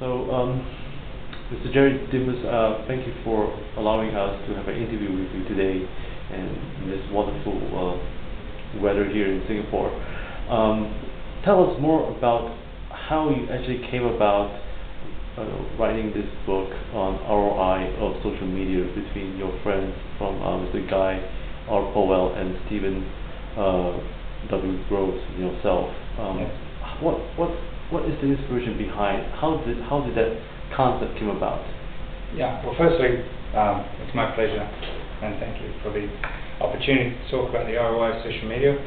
So, Mr. Jerry Dimas, thank you for allowing us to have an interview with you today and in this wonderful weather here in Singapore. Tell us more about how you actually came about writing this book on ROI of social media between your friends from Mr. Guy R. Powell and Stephen W. Groves and yourself. What is the inspiration behind? How did that concept come about? Yeah. Well, firstly, it's my pleasure, and thank you for the opportunity to talk about the ROI of social media.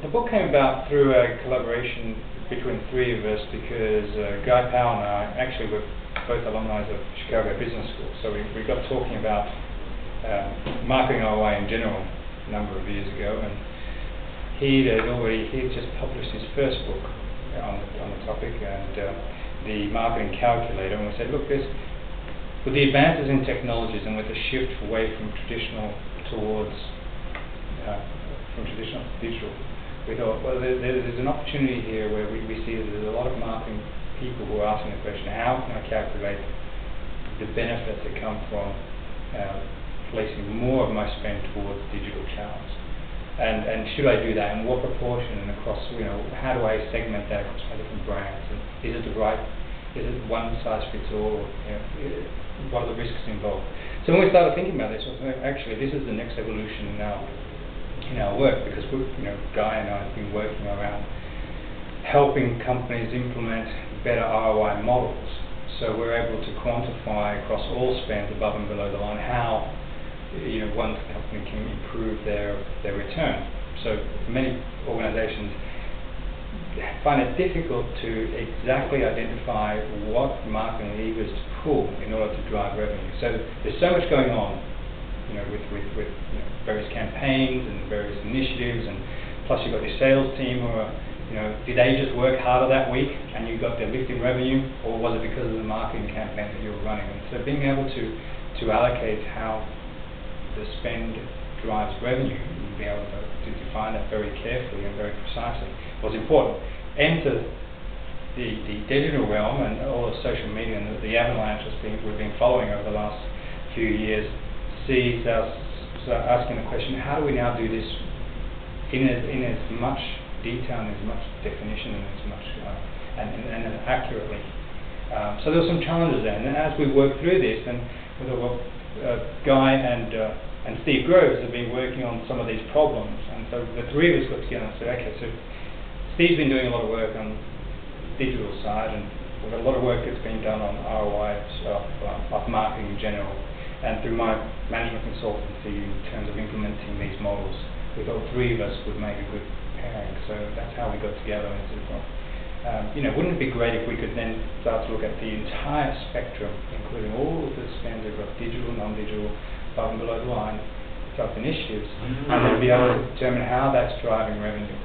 The book came about through a collaboration between three of us because Guy Powell and I actually were both alumni of Chicago Business School, so we got talking about marketing ROI in general a number of years ago, and he had just published his first book on the topic, and the marketing calculator, and we said, look, with the advances in technologies and with the shift away from traditional towards traditional to digital, we thought, well, there's an opportunity here where we see that there's a lot of marketing people who are asking the question, how can I calculate the benefits that come from placing more of my spend towards digital channels? And should I do that, and what proportion, and across, how do I segment that across my different brands? And is it one size fits all? What are the risks involved? So when we started thinking about this, actually, this is the next evolution in our work, because Guy and I have been working around helping companies implement better ROI models. So we're able to quantify across all spend above and below the line how one company can improve their return. So many organizations find it difficult to exactly identify what marketing levers to pull in order to drive revenue. So there's so much going on, with various campaigns and various initiatives, and plus you've got your sales team who are, did they just work harder that week and you got the lift in revenue, or was it because of the marketing campaign that you were running? And so being able to allocate how the spend drives revenue, and be able to define that very carefully and very precisely was important. Enter the digital realm and all the social media and the avalanche we've been following over the last few years sees us asking the question, how do we now do this in as much detail and as much definition and as much and accurately? So there were some challenges there, and then as we worked through this, and Guy and Steve Groves have been working on some of these problems, and so the three of us got together and said, okay, so Steve's been doing a lot of work on the digital side, and we've got a lot of work that's been done on ROI of marketing in general, and through my management consultancy in terms of implementing these models, we thought three of us would make a good pairing. So that's how we got together and said, well, wouldn't it be great if we could then start to look at the entire spectrum, including all of the spends across digital, non-digital, above and below the line type initiatives, and then be able to determine how that's driving revenue.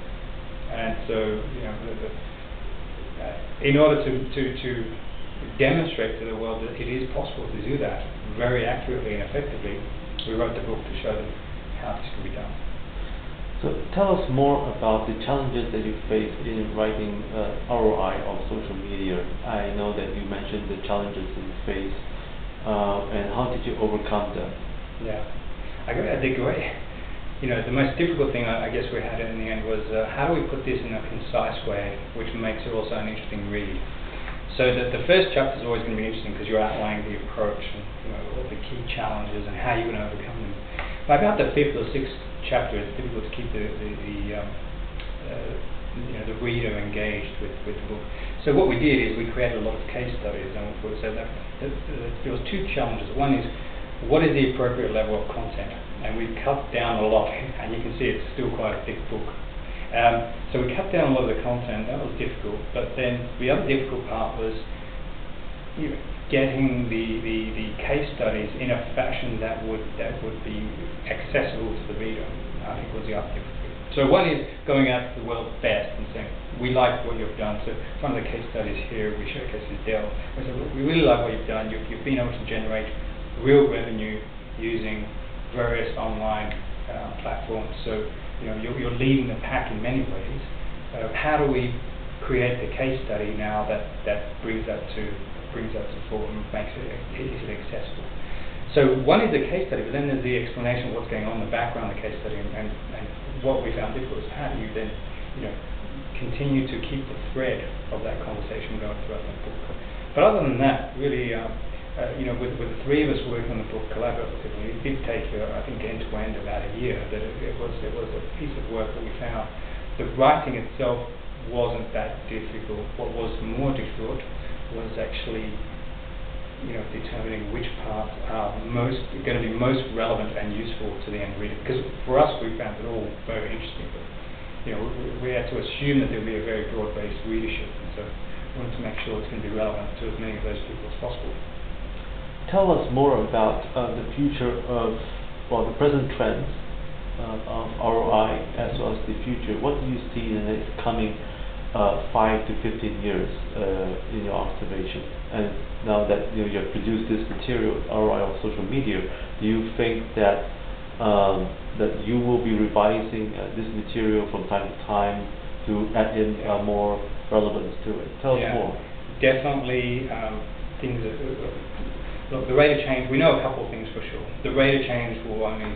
And so, in order to demonstrate to the world that it is possible to do that very accurately and effectively, we wrote the book to show them how this can be done. So tell us more about the challenges that you faced in writing ROI of social media. I know that you mentioned the challenges that you faced, and how did you overcome them? Yeah, I think the most difficult thing I guess we had in the end was how do we put this in a concise way which makes it also an interesting read. So the first chapter is always going to be interesting because you're outlining the approach and all the key challenges and how you're going to overcome them. By about the fifth or sixth chapter, it's difficult to keep the reader engaged with the book. So what we did is we created a lot of case studies, and we said that there was two challenges. One is, what is the appropriate level of content? And we cut down a lot, and you can see it's still quite a thick book. So we cut down a lot of the content. That was difficult. But then the other difficult part was getting the case studies in a fashion that would be accessible to the reader. I think was the other difficulty. So one is going out to the world's best and saying, we like what you've done. So one of the case studies here, we showcase is Dell. We said, we really like what you've done. You've been able to generate real revenue using various online platforms. So you're leading the pack in many ways. How do we create the case study now that brings that to forward and makes it easily accessible. So one is the case study, but then there's the explanation of what's going on in the background of the case study, and what we found difficult is how do you then, continue to keep the thread of that conversation going throughout the book. But other than that, really, with the three of us working on the book collaboratively, it did take, I think, end to end about a year. That it was a piece of work that we found. The writing itself wasn't that difficult. What was more difficult was actually determining which parts are going to be most relevant and useful to the end reader. Because for us, we found it all very interesting, but we had to assume that there would be a very broad-based readership, and so we wanted to make sure it's going to be relevant to as many of those people as possible. Tell us more about the future of, the present trends of ROI as well as the future. What do you see in the next coming 5 to 15 years in your observation? And now that you have produced this material, ROI on social media, do you think that that you will be revising this material from time to time to add in more relevance to it? Tell us more. Definitely, things that look, the rate of change. We know a couple of things for sure. The rate of change will only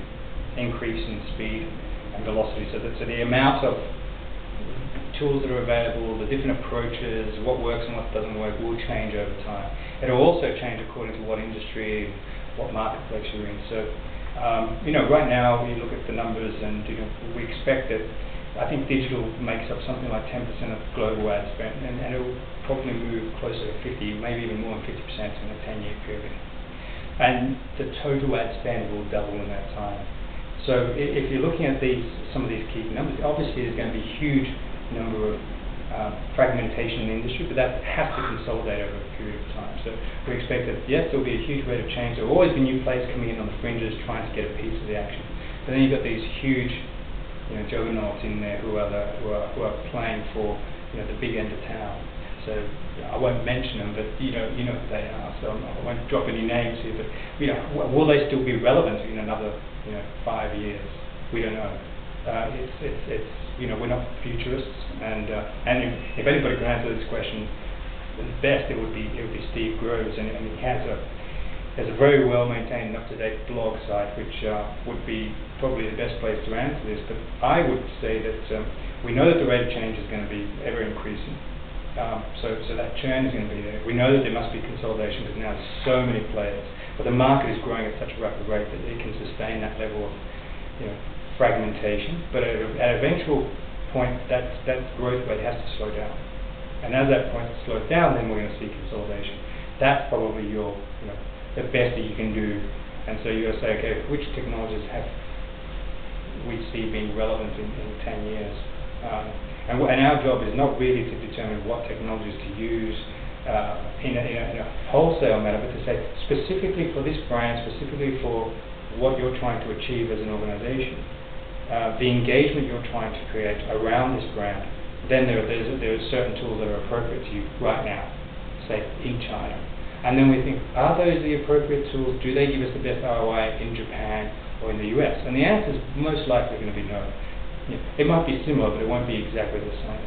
increase in speed and velocity. So the amount of tools that are available, the different approaches, what works and what doesn't work, will change over time. It will also change according to what industry, what marketplace you're in. So, right now we look at the numbers, and we expect that I think digital makes up something like 10% of global ad spend, and it will probably move closer to 50, maybe even more than 50% in a 10-year period. And the total ad spend will double in that time. So if you're looking at some of these key numbers, obviously there's going to be a huge number of fragmentation in the industry, but that has to consolidate over a period of time. So we expect that, yes, there will be a huge rate of change. There will always be new players coming in on the fringes trying to get a piece of the action. But then you've got these huge juggernauts in there who are playing for the big end of town. So I won't mention them, but you know who they are. So I won't drop any names here. But will they still be relevant in another 5 years? We don't know. It's we're not futurists, and if anybody can answer this question best, it would be Steve Groves, and he has a very well maintained and up to date blog site, which would be probably the best place to answer this. But I would say that we know that the rate of change is going to be ever increasing. So that churn is going to be there. We know that there must be consolidation because now there's so many players, but the market is growing at such a rapid rate that it can sustain that level of fragmentation. But at an eventual point, that growth rate has to slow down. And as that point slows down, then we're going to see consolidation. That's probably the best that you can do. And so you're going to say, okay, which technologies have we see being relevant in 10 years? And our job is not really to determine what technologies to use in a wholesale manner, but to say specifically for this brand, specifically for what you're trying to achieve as an organization, the engagement you're trying to create around this brand, then there are certain tools that are appropriate to you right now, say in China. And then we think, are those the appropriate tools? Do they give us the best ROI in Japan or in the US? And the answer is most likely going to be no. It might be similar, but it won't be exactly the same.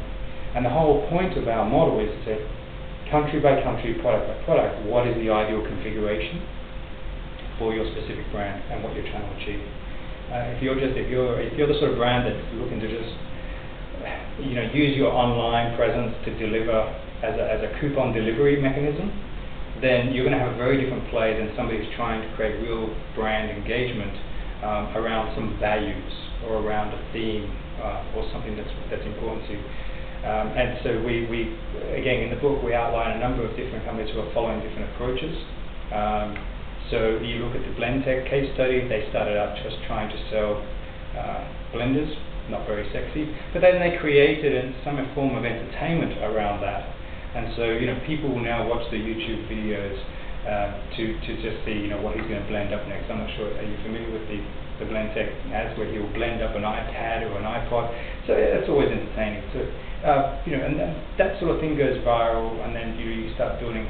And the whole point of our model is to say, country by country, product by product, what is the ideal configuration for your specific brand and what you're trying to achieve. If you're the sort of brand that's looking to just use your online presence to deliver as a coupon delivery mechanism, then you're going to have a very different play than somebody who's trying to create real brand engagement around some values or around a theme or something that's important to you. And so we again in the book we outline a number of different companies who are following different approaches. So you look at the Blendtec case study. They started out just trying to sell blenders, not very sexy, but then they created some form of entertainment around that. And so people will now watch the YouTube videos to just see what he's going to blend up next. I'm not sure. Are you familiar with the Blendtec ads where he'll blend up an iPad or an iPod? So that's always entertaining. So and that sort of thing goes viral, and then you start building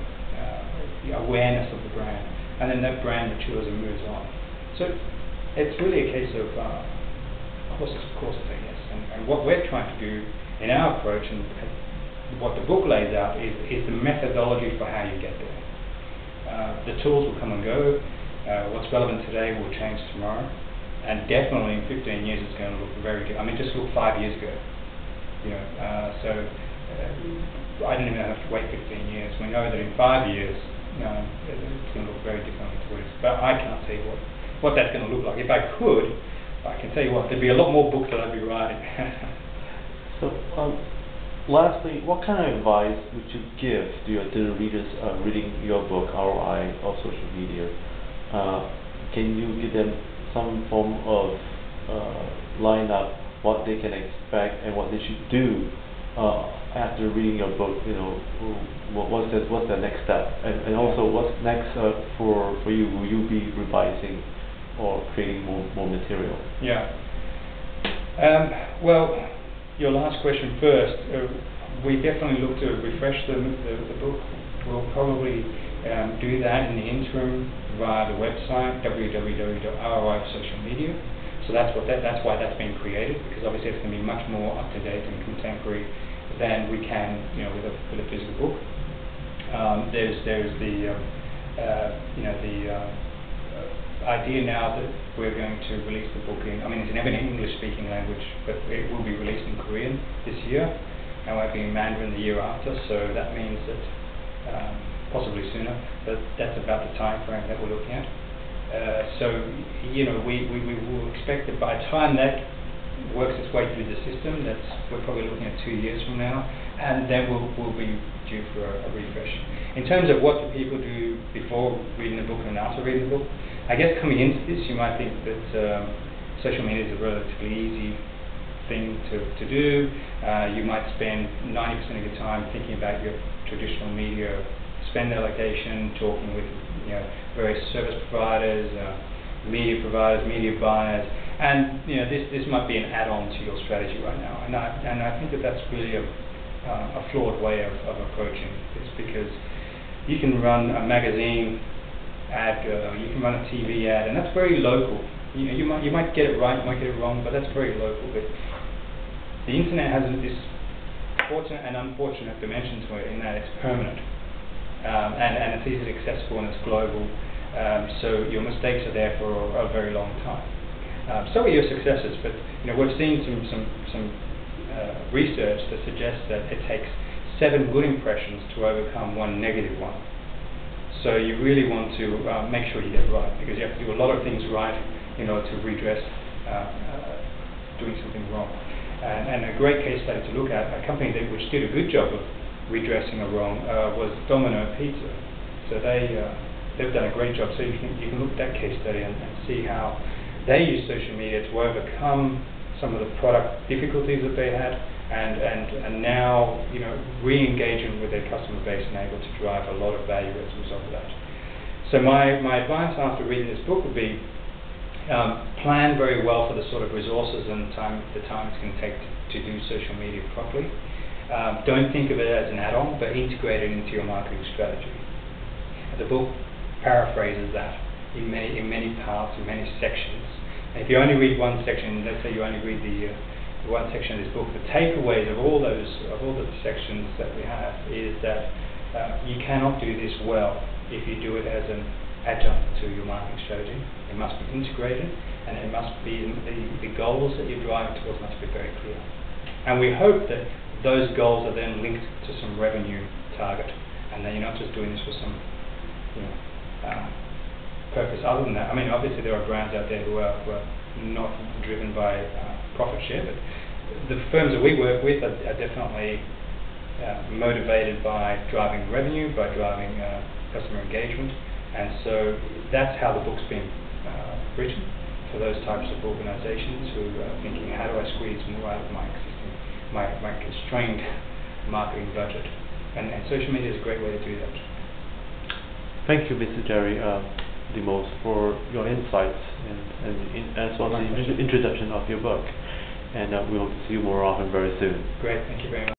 the awareness of the brand. And then that brand matures and moves on. So it's really a case of courses, I guess. And what we're trying to do in our approach, and what the book lays out is the methodology for how you get there. The tools will come and go. What's relevant today will change tomorrow, and definitely in 15 years it's going to look very good. I mean, just look 5 years ago. I didn't even have to wait 15 years. We know that in 5 years it's going to look very differently to what it is. But I can't tell you what that's going to look like. If I could, I can tell you what, there'd be a lot more books that I'd be writing. So, lastly, what kind of advice would you give to the readers reading your book, ROI of Social Media? Can you give them some form of line up what they can expect and what they should do after reading your book? What's the next step, and also what's next for you? Will you be revising or creating more material? Yeah. Well, your last question first. We definitely look to refresh the book. We'll probably do that in the interim via the website www.roi.social.media. So that's why that's been created, because obviously it's going to be much more up to date and contemporary than we can, with a physical book. There's the idea now that we're going to release the book in, it's in every English-speaking language, but it will be released in Korean this year, and we're in Mandarin the year after, so that means that possibly sooner, but that's about the time frame that we're looking at. We will expect that by the time that works its way through the system, we're probably looking at 2 years from now, and then we'll be due for a refresh. In terms of what do people do before reading the book and after reading the book, I guess coming into this you might think that social media is a relatively easy thing to do. You might spend 90% of your time thinking about your traditional media spend allocation, talking with various service providers, media providers, media buyers, and this might be an add-on to your strategy right now. And I think that that's really a flawed way of approaching this, because you can run a magazine ad, you can run a TV ad, and that's very local. You might get it right, you might get it wrong, but that's very local. But the internet has this fortunate and unfortunate dimension to it, in that it's permanent, and it's easily accessible and it's global. So your mistakes are there for a very long time. So are your successes, but we've seen some research that suggests that it takes 7 good impressions to overcome 1 negative one. So you really want to make sure you get it right, because you have to do a lot of things right in order to redress doing something wrong. And a great case study to look at, a company which did a good job of redressing a wrong, was Domino Pizza. So they've done a great job. So you can look at that case study and see how they use social media to overcome some of the product difficulties that they had, and now re-engaging with their customer base and able to drive a lot of value as a result of that. So my advice after reading this book would be plan very well for the sort of resources and the time it's going to take to do social media properly. Don't think of it as an add-on, but integrate it into your marketing strategy. The book paraphrases that in many parts, in many sections. And if you only read one section, let's say you only read the one section of this book, the takeaways of all the sections that we have is that you cannot do this well if you do it as an adjunct to your marketing strategy. It must be integrated, and it must be the goals that you're driving towards must be very clear. And we hope that those goals are then linked to some revenue target, and that you're not just doing this for some purpose other than that. Obviously there are brands out there who are not driven by profit share, but the firms that we work with are definitely motivated by driving revenue, by driving customer engagement, and so that's how the book's been written, for those types of organizations who are thinking, how do I squeeze more out of my existing, my constrained marketing budget, and social media is a great way to do that. Thank you, Mr. Jerry DeMose, for your insights and as well as the introduction of your book. And we hope to see you more often very soon. Great, thank you very much.